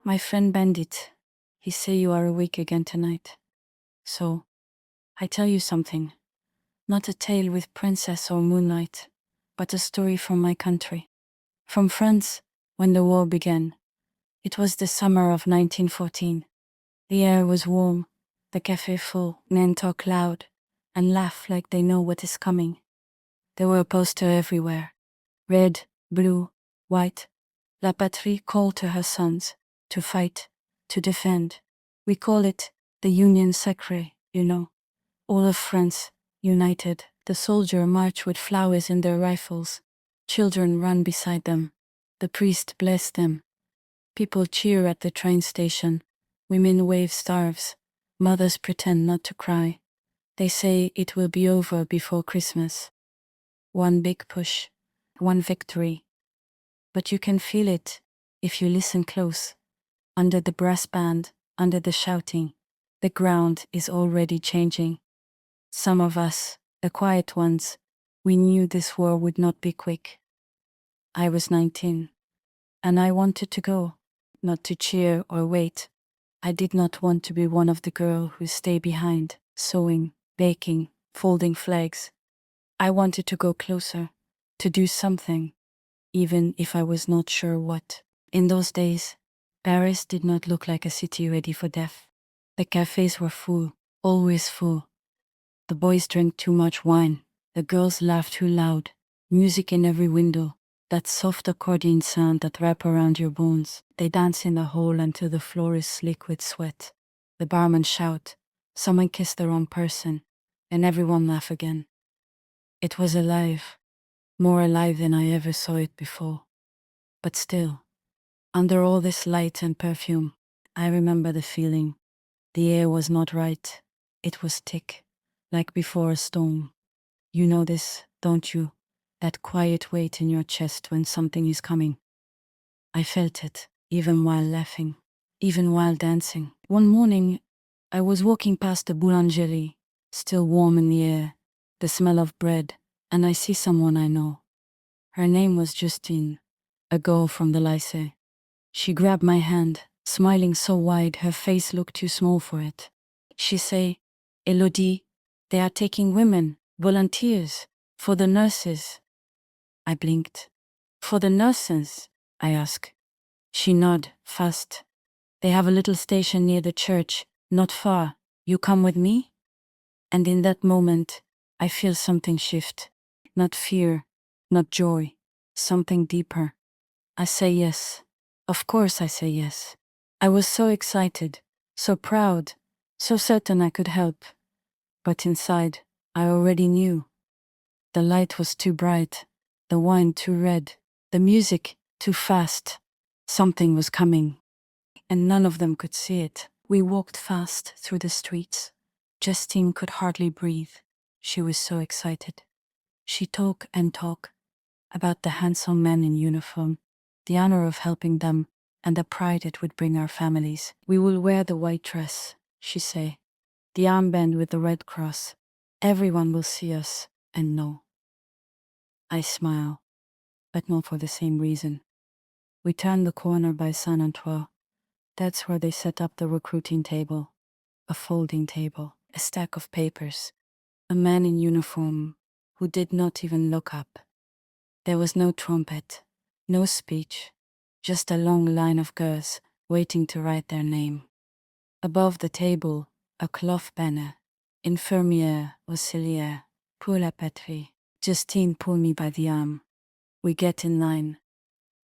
My friend Bandit, he say you are awake again tonight. So, I tell you something. Not a tale with princess or moonlight, but a story from my country. From France, when the war began. It was the summer of 1914. The air was warm, the cafe full, men talk loud, and laugh like they know what is coming. There were posters everywhere. Red, blue, white. La Patrie called to her sons, to fight, to defend. We call it the Union Sacrée, you know. All of France, united. The soldiers march with flowers in their rifles. Children run beside them. The priest bless them. People cheer at the train station. Women wave scarves. Mothers pretend not to cry. They say it will be over before Christmas. One big push, one victory. But you can feel it if you listen close. Under the brass band, under the shouting, the ground is already changing. Some of us, the quiet ones, we knew this war would not be quick. I was 19, and I wanted to go, not to cheer or wait. I did not want to be one of the girls who stay behind, sewing, baking, folding flags. I wanted to go closer, to do something, even if I was not sure what. In those days, Paris did not look like a city ready for death. The cafes were full, always full. The boys drank too much wine, the girls laughed too loud, music in every window, that soft accordion sound that wrap around your bones. They dance in the hall until the floor is slick with sweat. The barman shout, someone kissed the wrong person, and everyone laugh again. It was alive, more alive than I ever saw it before. But still, under all this light and perfume, I remember the feeling. The air was not right. It was thick, like before a storm. You know this, don't you? That quiet weight in your chest when something is coming. I felt it, even while laughing, even while dancing. One morning, I was walking past the boulangerie, still warm in the air, the smell of bread, and I see someone I know. Her name was Justine, a girl from the lycée. She grabbed my hand, smiling so wide her face looked too small for it. She say, Elodie, they are taking women, volunteers, for the nurses. I blinked. For the nurses? I asked. She nodded, fast. They have a little station near the church, not far. You come with me? And in that moment, I feel something shift. Not fear, not joy, something deeper. I say yes. Of course I say yes. I was so excited, so proud, so certain I could help. But inside, I already knew. The light was too bright, the wine too red, the music too fast. Something was coming, and none of them could see it. We walked fast through the streets. Justine could hardly breathe. She was so excited. She talked and talked about the handsome men in uniform, the honor of helping them, and the pride it would bring our families. We will wear the white dress, she say, the armband with the red cross. Everyone will see us and know. I smile, but not for the same reason. We turn the corner by Saint-Antoine. That's where they set up the recruiting table, a folding table, a stack of papers, a man in uniform who did not even look up. There was no trumpet, no speech, just a long line of girls waiting to write their name. Above the table, a cloth banner, Infirmière auxiliaire pour la patrie. Justine pulled me by the arm. We get in line.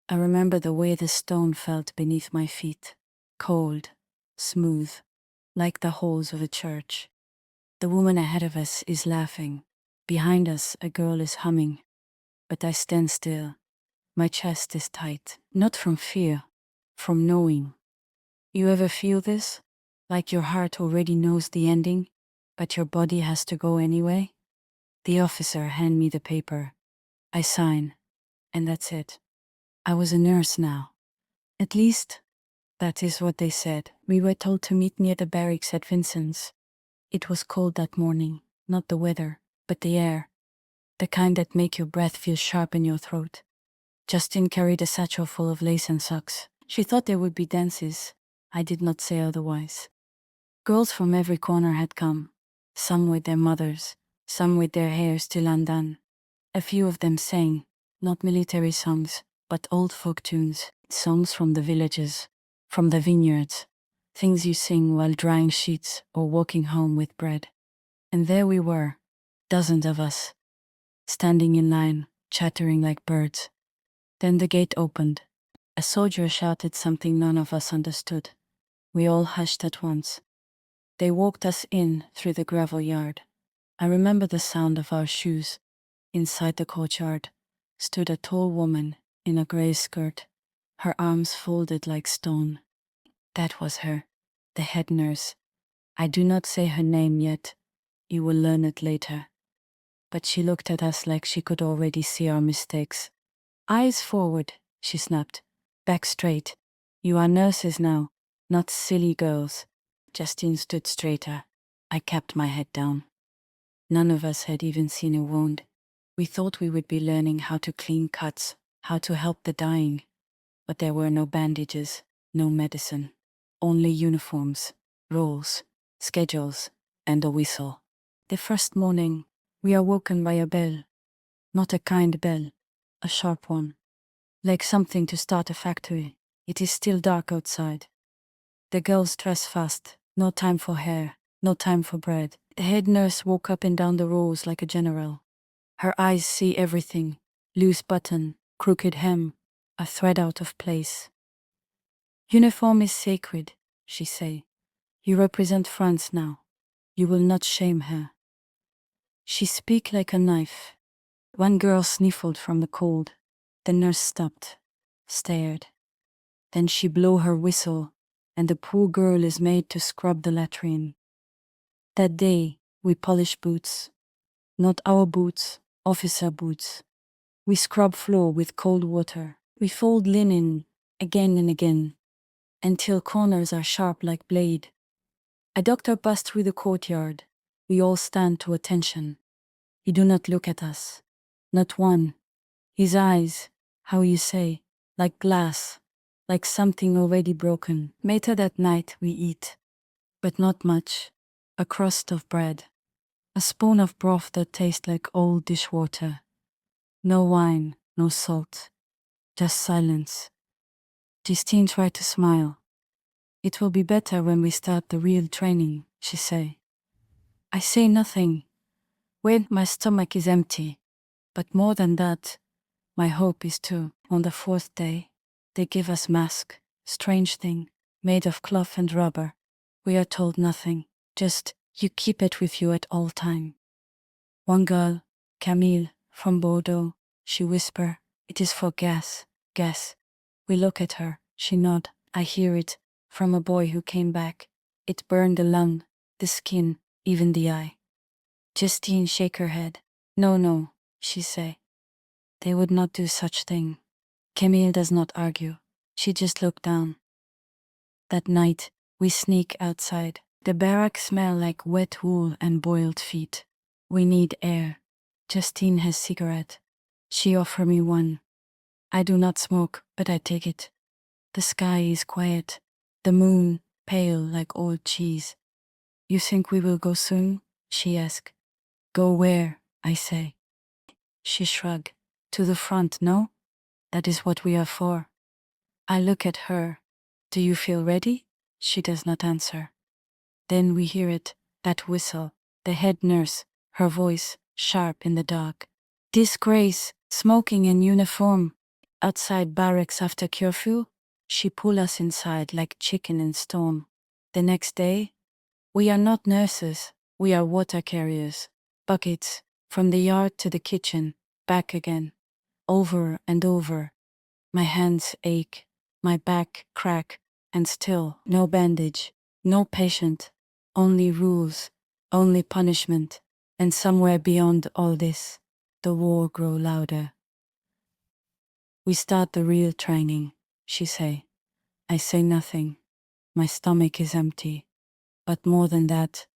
I remember the way the stone felt beneath my feet, cold, smooth, like the halls of a church. The woman ahead of us is laughing. Behind us, a girl is humming. But I stand still. My chest is tight, not from fear, from knowing. You ever feel this? Like your heart already knows the ending, but your body has to go anyway? The officer hands me the paper. I sign, and that's it. I was a nurse now. At least, that is what they said. We were told to meet near the barracks at Vincent's. It was cold that morning, not the weather, but the air. The kind that make your breath feel sharp in your throat. Justin carried a satchel full of lace and socks. She thought there would be dances. I did not say otherwise. Girls from every corner had come, some with their mothers, some with their hair still undone. A few of them sang, not military songs, but old folk tunes, songs from the villages, from the vineyards, things you sing while drying sheets or walking home with bread. And there we were, dozens of us, standing in line, chattering like birds. Then the gate opened. A soldier shouted something none of us understood. We all hushed at once. They walked us in through the gravel yard. I remember the sound of our shoes. Inside the courtyard stood a tall woman in a grey skirt, her arms folded like stone. That was her, the head nurse. I do not say her name yet. You will learn it later. But she looked at us like she could already see our mistakes. Eyes forward, she snapped. Back straight. You are nurses now, not silly girls. Justine stood straighter. I kept my head down. None of us had even seen a wound. We thought we would be learning how to clean cuts, how to help the dying. But there were no bandages, no medicine. Only uniforms, roles, schedules, and a whistle. The first morning, we are woken by a bell. Not a kind bell, a sharp one. Like something to start a factory. It is still dark outside. The girls dress fast. No time for hair. No time for bread. The head nurse walked up and down the rows like a general. Her eyes see everything. Loose button, crooked hem, a thread out of place. Uniform is sacred, she say. You represent France now. You will not shame her. She speak like a knife. One girl sniffled from the cold. The nurse stopped, stared. Then she blew her whistle, and the poor girl is made to scrub the latrine. That day, we polish boots. Not our boots, officer boots. We scrub floor with cold water. We fold linen again and again, until corners are sharp like blade. A doctor passed through the courtyard. We all stand to attention. He do not look at us. Not one. His eyes, how you say, like glass, like something already broken. Later that night we eat, but not much. A crust of bread. A spoon of broth that tastes like old dishwater. No wine, no salt. Just silence. Justine tried to smile. It will be better when we start the real training, she say. I say nothing. When my stomach is empty. But more than that, my hope is to, on the fourth day, they give us mask, strange thing, made of cloth and rubber. We are told nothing, just you keep it with you at all time. One girl, Camille, from Bordeaux, she whisper, it is for gas, gas. We look at her, she nod, I hear it, from a boy who came back. It burned the lung, the skin, even the eye. Justine shake her head. No, no, she say. They would not do such thing. Camille does not argue. She just looked down. That night, we sneak outside. The barracks smell like wet wool and boiled feet. We need air. Justine has cigarette. She offer me one. I do not smoke, but I take it. The sky is quiet. The moon, pale like old cheese. You think we will go soon? She ask. Go where? I say. She shrug. To the front, no? That is what we are for. I look at her. Do you feel ready? She does not answer. Then we hear it, that whistle, the head nurse, her voice, sharp in the dark. Disgrace, smoking in uniform. Outside barracks after curfew, she pull us inside like chicken in storm. The next day, we are not nurses, we are water carriers. Buckets, from the yard to the kitchen, back again. Over and over. My hands ache, my back crack, and still no bandage, no patient, only rules, only punishment, and somewhere beyond all this, the war grow louder. We start the real training, she say. I say nothing. My stomach is empty. But more than that,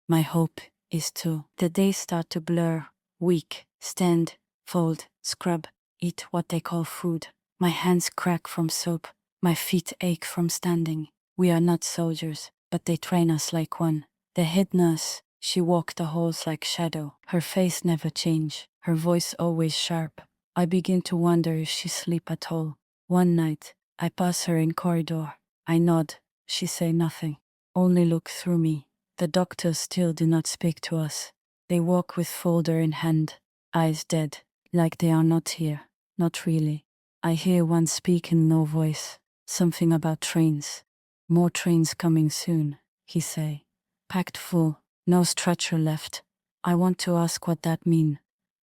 my hope is too. The days start to blur, weak, stand, fold, scrub, eat what they call food. My hands crack from soap. My feet ache from standing. We are not soldiers, but they train us like one. The head nurse, she walked the halls like shadow. Her face never changed, her voice always sharp. I begin to wonder if she sleep at all. One night, I pass her in corridor. I nod, she say nothing, only look through me. The doctors still do not speak to us. They walk with folder in hand, eyes dead, like they are not here. Not really. I hear one speak in no voice, something about trains. More trains coming soon, he say. Packed full, no stretcher left. I want to ask what that mean,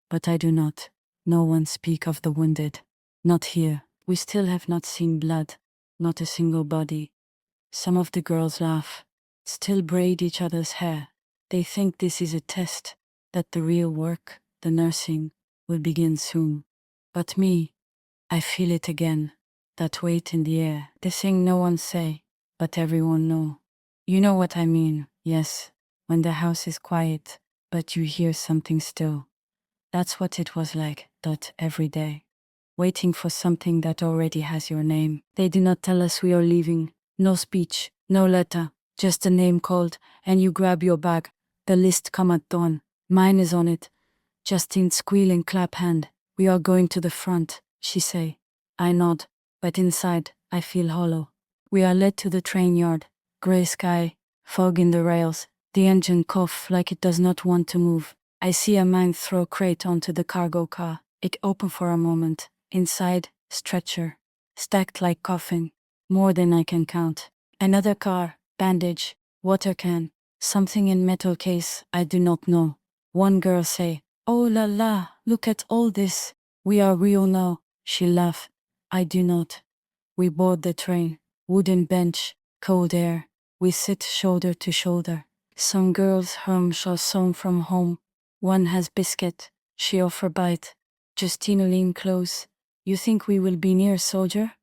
but I do not. No one speak of the wounded. Not here. We still have not seen blood, not a single body. Some of the girls laugh, still braid each other's hair. They think this is a test, that the real work, the nursing, will begin soon. But me, I feel it again, that weight in the air, the thing no one say, but everyone know. You know what I mean, yes, when the house is quiet, but you hear something still. That's what it was like, that every day. Waiting for something that already has your name. They do not tell us we are leaving. No speech, no letter, just a name called, and you grab your bag. The list come at dawn. Mine is on it. Justine squealing clap hand. We are going to the front, she say. I nod, but inside, I feel hollow. We are led to the train yard. Grey sky, fog in the rails. The engine cough like it does not want to move. I see a man throw crate onto the cargo car. It open for a moment. Inside, stretcher, stacked like coffin, more than I can count. Another car, bandage, water can, something in metal case, I do not know. One girl say, "Oh la la, look at all this. We are real now." She laugh. I do not. We board the train, wooden bench, cold air. We sit shoulder to shoulder. Some girls hum chanson from home. One has biscuit, she offer bite. Justine lean close. You think we will be near, soldier?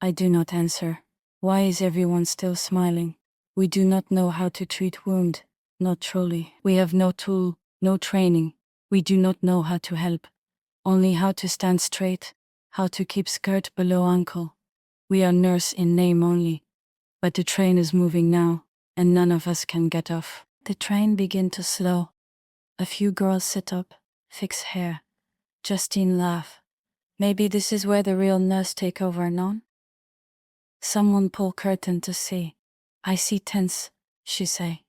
I do not answer. Why is everyone still smiling? We do not know how to treat wound. Not truly. We have no tool, no training. We do not know how to help. Only how to stand straight, how to keep skirt below ankle. We are nurse in name only. But the train is moving now, and none of us can get off. The train begin to slow. A few girls sit up, fix hair. Justine laugh. Maybe this is where the real nurse take over, no? Someone pull curtain to see. I see tents, she say.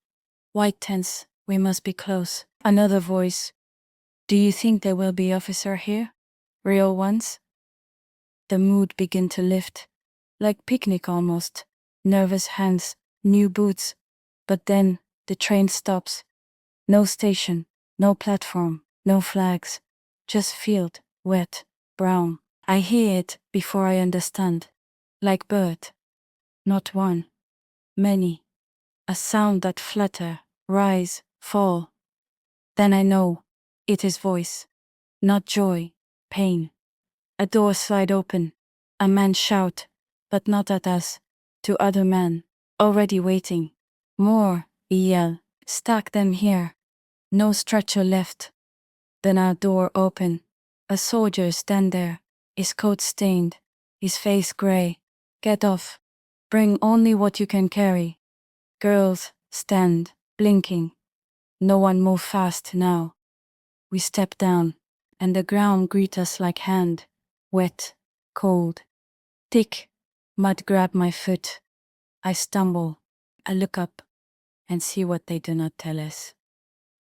White tents, we must be close. Another voice. Do you think there will be officer here? Real ones? The mood begin to lift. Like picnic almost. Nervous hands, new boots. But then, the train stops. No station, no platform, no flags. Just field, wet, brown. I hear it before I understand. Like bird. Not one. Many. A sound that flutter, rise, fall. Then I know. It is voice. Not joy, pain. A door slide open. A man shout, but not at us. To other men, already waiting. More, he yell. Stack them here. No stretcher left. Then our door open. A soldier stand there, his coat stained, his face gray. Get off. Bring only what you can carry. Girls stand, blinking. No one move fast now. We step down, and the ground greet us like hand. Wet, cold, thick. Mud grab my foot. I stumble. I look up and see what they do not tell us.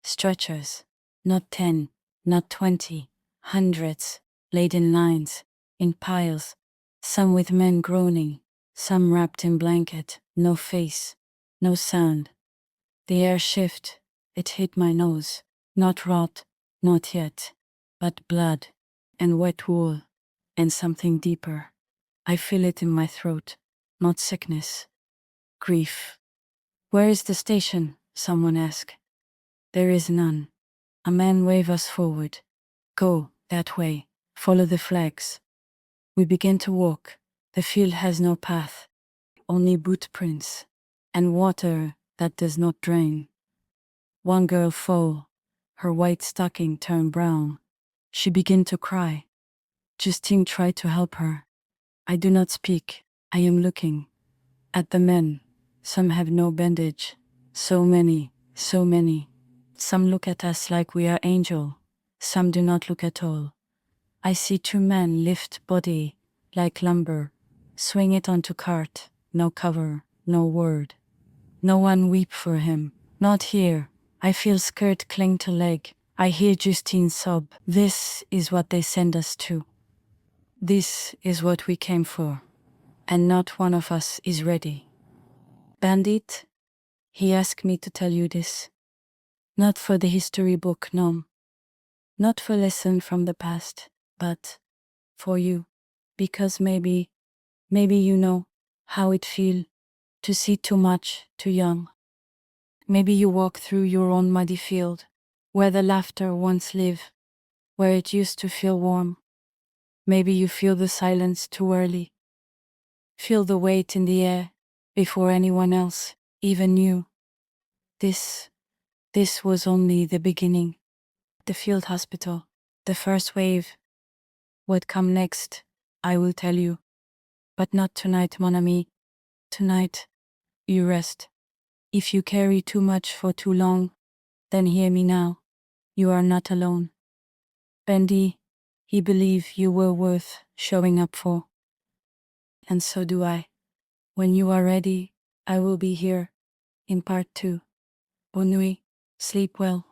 Stretchers, not 10, not 20, hundreds, laid in lines, in piles, some with men groaning, some wrapped in blanket, no face, no sound. The air shift, it hit my nose, not rot, not yet, but blood, and wet wool, and something deeper. I feel it in my throat, not sickness, grief. Where is the station? Someone asked. There is none. A man wave us forward. Go, that way. Follow the flags. We begin to walk. The field has no path. Only boot prints. And water that does not drain. One girl fall. Her white stocking turned brown. She began to cry. Justine tried to help her. I do not speak. I am looking at the men. Some have no bandage. So many, so many. Some look at us like we are angel. Some do not look at all. I see two men lift body like lumber, swing it onto cart, no cover, no word. No one weep for him, not here. I feel skirt cling to leg. I hear Justine sob. This is what they send us to. This is what we came for. And not one of us is ready. Bandit, he asked me to tell you this. Not for the history book, no. Not for lesson from the past, but for you. Because maybe you know how it feel to see too much, too young. Maybe you walk through your own muddy field, where the laughter once lived, where it used to feel warm. Maybe you feel the silence too early. Feel the weight in the air before anyone else even knew. This was only the beginning. The field hospital, the first wave. What come next, I will tell you. But not tonight, mon ami. Tonight, you rest. If you carry too much for too long, then hear me now. You are not alone. Bendy, he believed you were worth showing up for. And so do I. When you are ready, I will be here in part 2. Bonne nuit. Sleep well.